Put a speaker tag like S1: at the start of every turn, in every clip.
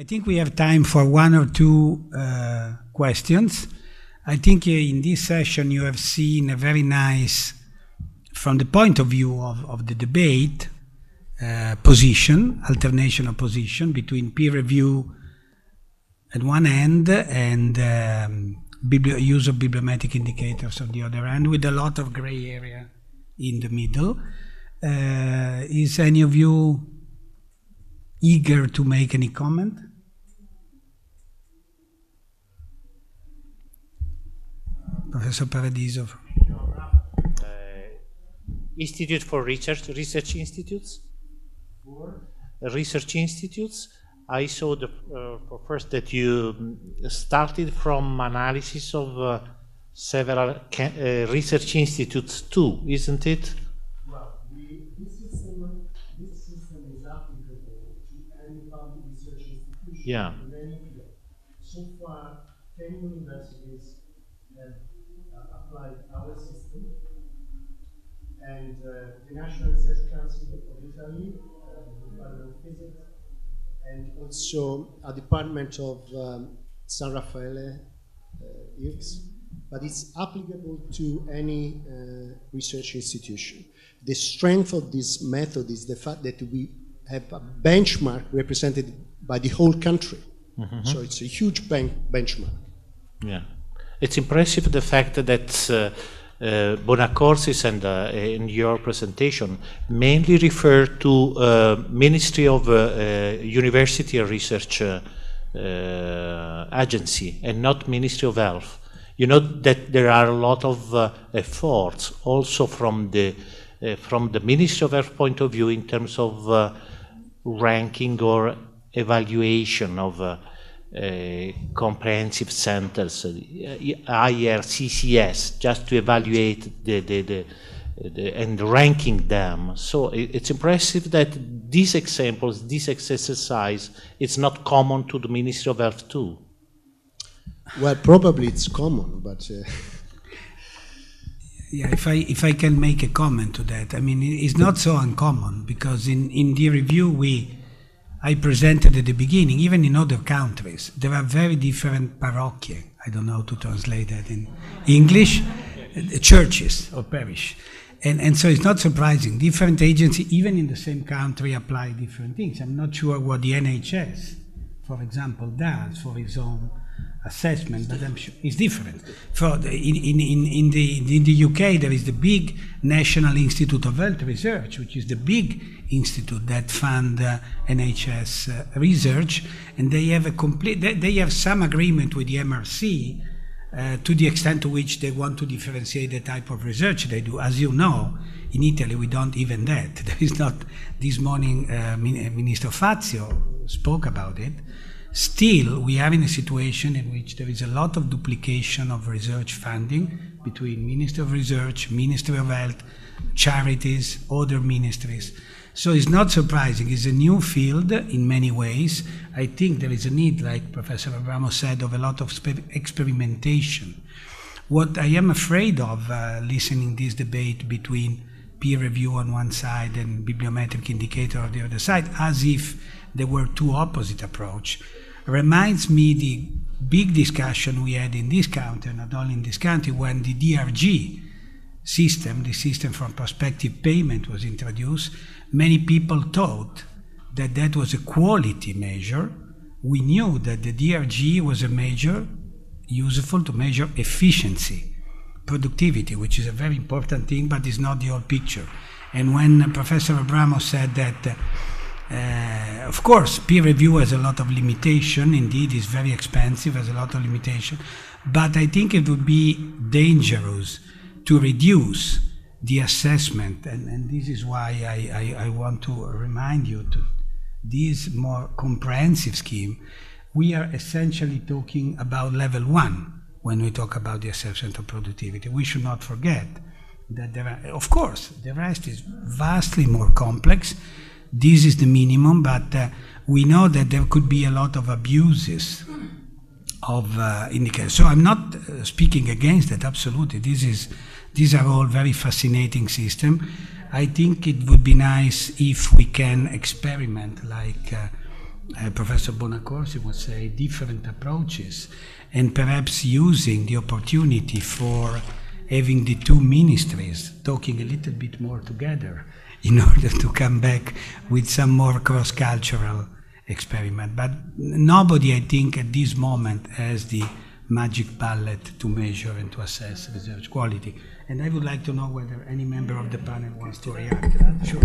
S1: I think we have time for one or two questions. I think in this session you have seen a very nice, from the point of view of the debate, alternation of position between peer review at one end and use of bibliometric indicators on the other end, with a lot of gray area in the middle. Is any of you eager to make any comment? Professor Paradiso.
S2: Institute for Research Institutes. Research institutes. I saw for first that you started from analysis of several research institutes too, isn't it?
S3: Well, this system is applicable to any public research institution in any field. So far, 10 universities have applied our system, and the National Research Council of Italy, the Department of Physics, and also a department of San Raffaele, IRCS, but it's applicable to any research institution. The strength of this method is the fact that we have a benchmark represented by the whole country. Mm-hmm. So it's a huge benchmark. Yeah,
S2: it's impressive the fact that Bonacorsis and in your presentation mainly refer to Ministry of University and Research Agency and not Ministry of Health. You know that there are a lot of efforts also from the Ministry of Health point of view in terms of ranking or evaluation of comprehensive centers, IRCCS, just to evaluate and ranking them. So it's impressive that these examples, this exercise, it's not common to the Ministry of Health too.
S3: Well, probably it's common, but
S1: yeah, if I can make a comment to that, I mean, it's not so uncommon, because in the review I presented at the beginning, even in other countries, there are very different parochiae. I don't know how to translate that in English, churches or parish. And so it's not surprising. Different agencies, even in the same country, apply different things. I'm not sure what the NHS, for example, does for its own assessment, but I'm sure it's different. In the UK, there is the big National Institute of Health Research, which is the big institute that fund NHS research, and they have they have some agreement with the MRC to the extent to which they want to differentiate the type of research they do. As you know, in Italy we don't even that. There is not. This morning, Minister Fazio spoke about it. Still, we are in a situation in which there is a lot of duplication of research funding between Ministry of Research, Ministry of Health, charities, other ministries. So it's not surprising. It's a new field in many ways. I think there is a need, like Professor Abramo said, of a lot of experimentation. What I am afraid of listening this debate between peer review on one side and bibliometric indicator on the other side, as if there were two opposite approaches, reminds me the big discussion we had in this country, not only in this country, when the DRG system, the system for prospective payment, was introduced. Many people thought that that was a quality measure. We knew that the DRG was a measure useful to measure efficiency, productivity, which is a very important thing, but is not the whole picture. And when Professor Abramo said that of course, peer review has a lot of limitation. Indeed, it's very expensive, has a lot of limitation. But I think it would be dangerous to reduce the assessment. And this is why I want to remind you to this more comprehensive scheme. We are essentially talking about level 1 when we talk about the assessment of productivity. We should not forget that there are, of course, the rest is vastly more complex. This is the minimum, but we know that there could be a lot of abuses of indicators. So I'm not speaking against that, absolutely. These are all very fascinating systems. I think it would be nice if we can experiment, like Professor Bonacorsi would say, different approaches, and perhaps using the opportunity for having the two ministries talking a little bit more together in order to come back with some more cross-cultural experiment. But nobody, I think, at this moment has the magic palette to measure and to assess research quality. And I would like to know whether any member of the panel wants to react to that. Sure.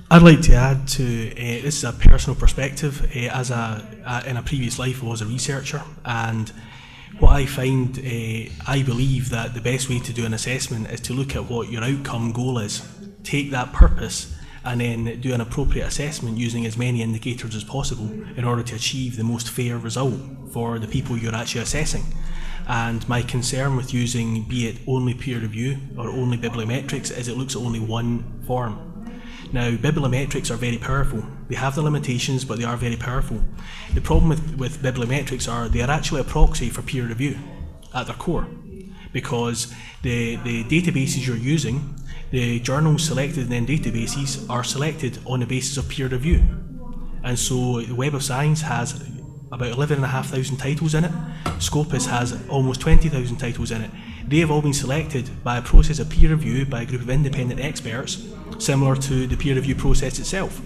S4: I'd like to add to, this is a personal perspective, in a previous life I was a researcher, and what I find, I believe that the best way to do an assessment is to look at what your outcome goal is, take that purpose and then do an appropriate assessment using as many indicators as possible in order to achieve the most fair result for the people you're actually assessing. And my concern with using, be it only peer review or only bibliometrics, is it looks at only one form. Now, bibliometrics are very powerful. They have the limitations, but they are very powerful. The problem with bibliometrics are they are actually a proxy for peer review at their core, because the databases you're using, the journals selected in databases are selected on the basis of peer review. And so the Web of Science has about 11,500 titles in it. Scopus has almost 20,000 titles in it. They have all been selected by a process of peer review by a group of independent experts, similar to the peer review process itself.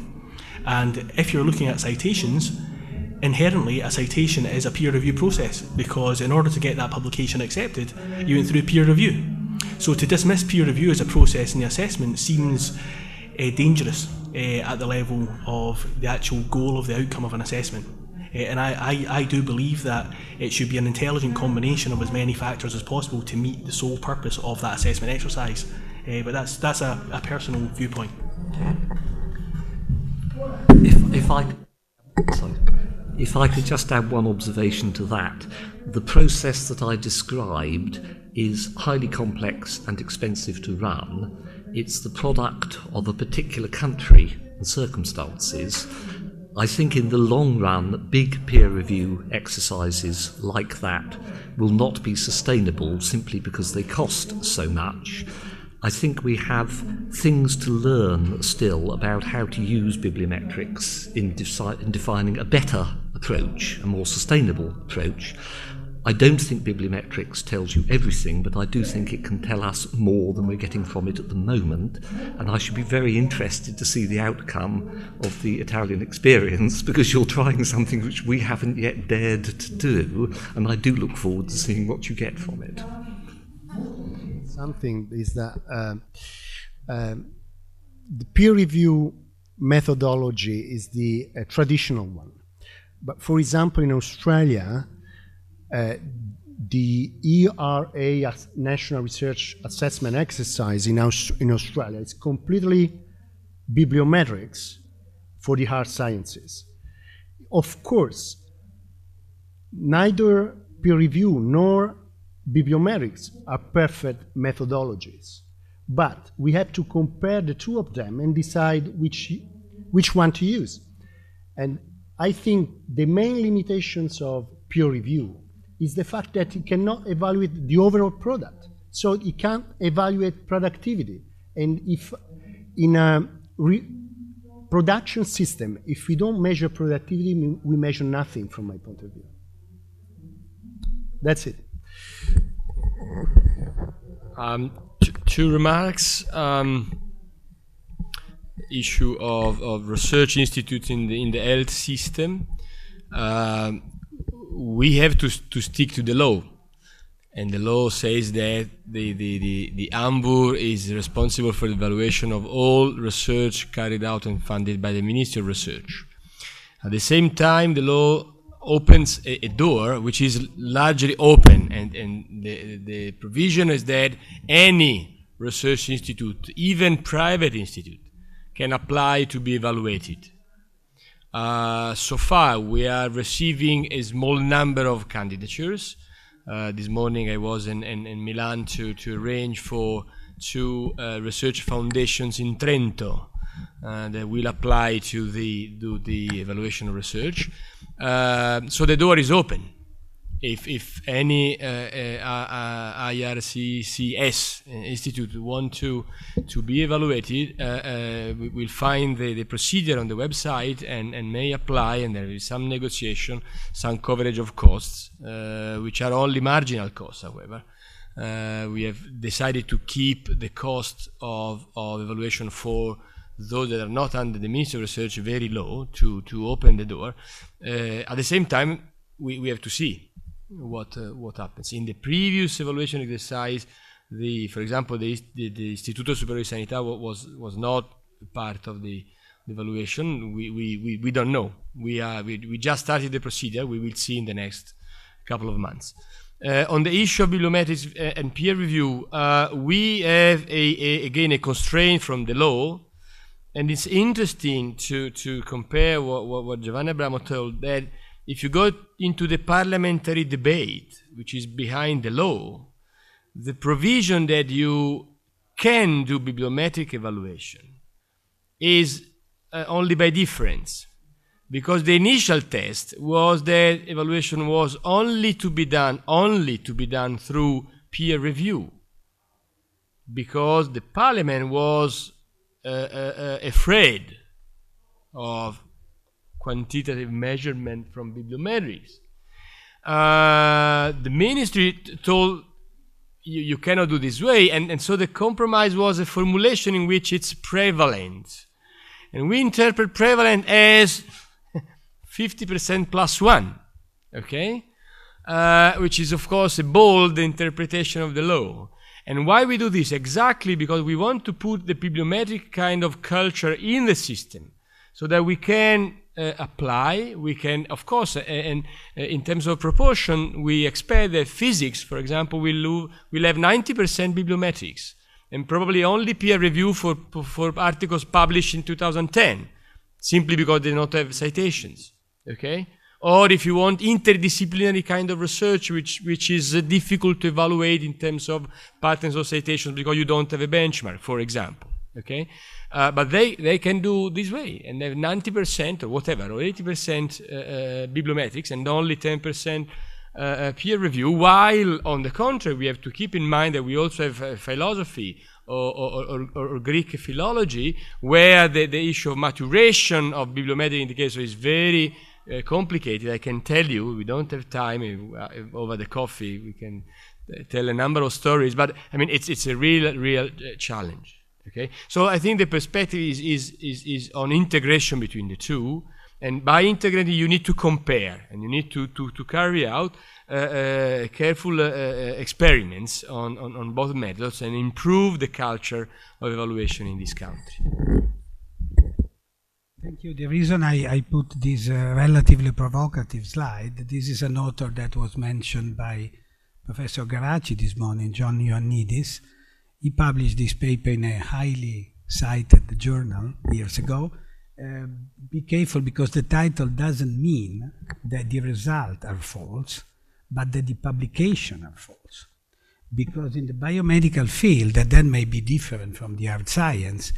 S4: And if you're looking at citations, inherently a citation is a peer review process, because in order to get that publication accepted, you went through peer review. So to dismiss peer review as a process in the assessment seems dangerous at the level of the actual goal of the outcome of an assessment. And I do believe that it should be an intelligent combination of as many factors as possible to meet the sole purpose of that assessment exercise. But that's a personal viewpoint.
S5: If I could just add one observation to that, the process that I described is highly complex and expensive to run. It's the product of a particular country and circumstances. I think in the long run, big peer review exercises like that will not be sustainable simply because they cost so much. I think we have things to learn still about how to use bibliometrics in defining a better approach, a more sustainable approach. I don't think bibliometrics tells you everything, but I do think it can tell us more than we're getting from it at the moment, and I should be very interested to see the outcome of the Italian experience, because you're trying something which we haven't yet dared to do, and I do look forward to seeing what you get from it.
S3: Something is that the peer review methodology is the traditional one. But for example, in Australia, the ERA National Research Assessment Exercise in Australia is completely bibliometrics for the hard sciences. Of course, neither peer review nor bibliometrics are perfect methodologies, but we have to compare the two of them and decide which one to use. And I think the main limitations of peer review is the fact that it cannot evaluate the overall product. So it can't evaluate productivity. And if in a production system, if we don't measure productivity, we measure nothing from my point of view. That's it.
S6: Two remarks. Issue of research institutes in the health system. We have to stick to the law, and the law says that the AMBUR is responsible for the evaluation of all research carried out and funded by the Ministry of Research. At the same time, the law opens a door which is largely open, and the provision is that any research institute, even private institute, can apply to be evaluated. So far, we are receiving a small number of candidatures. This morning I was in Milan to arrange for two research foundations in Trento that will apply to do the evaluation of research. So the door is open. if any IRCCS institute want to be evaluated, we will find the procedure on the website and may apply, and there is some negotiation, some coverage of costs, which are only marginal costs, however. We have decided to keep the cost of evaluation for those that are not under the Ministry of Research very low to open the door. At the same time, we have to see what happens. In the previous evaluation exercise, for example, the Istituto Superiore di Sanità was not part of the evaluation. We don't know. We just started the procedure. We will see in the next couple of months. On the issue of bibliometrics and peer review, we have again a constraint from the law, and it's interesting to compare what Giovanni Abramo told, that if you go into the parliamentary debate, which is behind the law, the provision that you can do bibliometric evaluation is only by difference, because the initial test was that evaluation was only to be done through peer review, because the parliament was afraid of quantitative measurement from bibliometrics. The ministry told you cannot do this way, and so the compromise was a formulation in which it's prevalent. And we interpret prevalent as 50% plus 1, okay? Which is, of course, a bold interpretation of the law. And why we do this? Exactly because we want to put the bibliometric kind of culture in the system, so that we can apply, we can, of course, and in terms of proportion, we expect that physics, for example, will have 90% bibliometrics, and probably only peer review for articles published in 2010, simply because they don't have citations, okay? Or if you want interdisciplinary kind of research, which is difficult to evaluate in terms of patents or citations because you don't have a benchmark, for example, okay? But they can do this way, and they have 90% or whatever, or 80% bibliometrics and only 10% peer review, while on the contrary, we have to keep in mind that we also have philosophy or Greek philology, where the issue of maturation of bibliometric indicator is very complicated. I can tell you, we don't have time, over the coffee we can tell a number of stories, but I mean it's a real challenge. Okay, so I think the perspective is on integration between the two, and by integrating you need to compare, and you need to carry out careful experiments on both methods and improve the culture of evaluation in this country.
S1: Thank you. The reason I put this relatively provocative slide, this is an author that was mentioned by Professor Garaci this morning, John Ioannidis. He published this paper in a highly cited journal years ago. Be careful, because the title doesn't mean that the results are false, but that the publication are false. Because in the biomedical field, that then may be different from the hard science,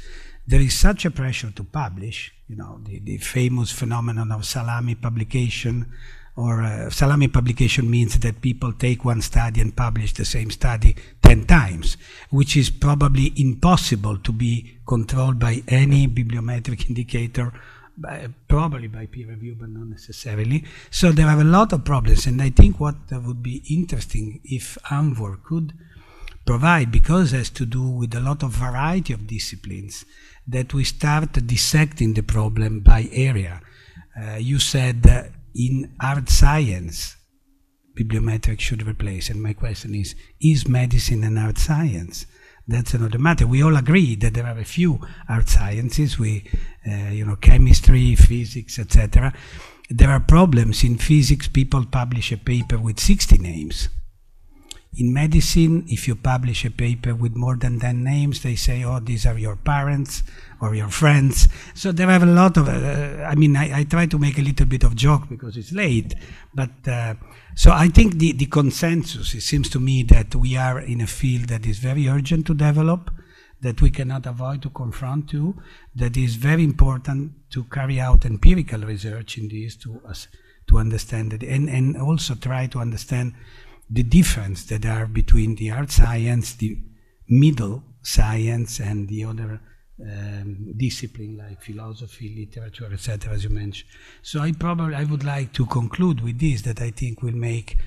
S1: there is such a pressure to publish, you know, the famous phenomenon of salami publication, or salami publication means that people take one study and publish the same study 10 times, which is probably impossible to be controlled by any bibliometric indicator, probably by peer review, but not necessarily. So there are a lot of problems, and I think what would be interesting if UNIMORE could provide, because it has to do with a lot of variety of disciplines, that we start dissecting the problem by area. You said in hard science, bibliometrics should replace, and my question is medicine an hard science? That's another matter. We all agree that there are a few hard sciences, chemistry, physics, etc. There are problems. In physics, people publish a paper with 60 names. In medicine, if you publish a paper with more than 10 names, they say, oh, these are your parents or your friends. So there are a lot of, I try to make a little bit of joke because it's late, but so I think the consensus, it seems to me that we are in a field that is very urgent to develop, that we cannot avoid to confront to, that is very important to carry out empirical research in this to understand it, and also try to understand the difference that are between the hard science, the middle science, and the other discipline like philosophy, literature, etc., as you mentioned. So I would like to conclude with this, that I think will make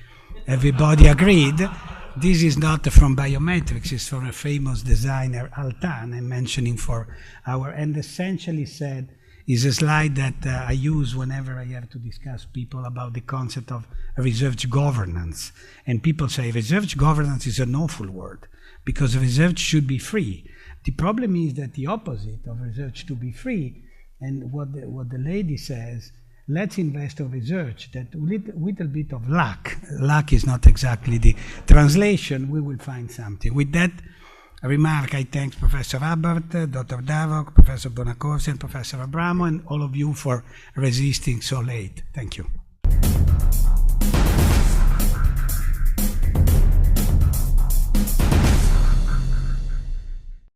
S1: everybody agreed. This is not from biometrics, it's from a famous designer, Altan, I'm mentioning for our, and essentially said, is a slide that I use whenever I have to discuss people about the concept of research governance. And people say research governance is an awful word, because research should be free. The problem is that the opposite of research to be free, and what the lady says, let's invest in research, that little bit of luck is not exactly the translation, we will find something. With that remark, I thank Professor Hubbard, Dr. Davok, Professor Bonacorsi, and Professor Abramo, and all of you for resisting so late. Thank you.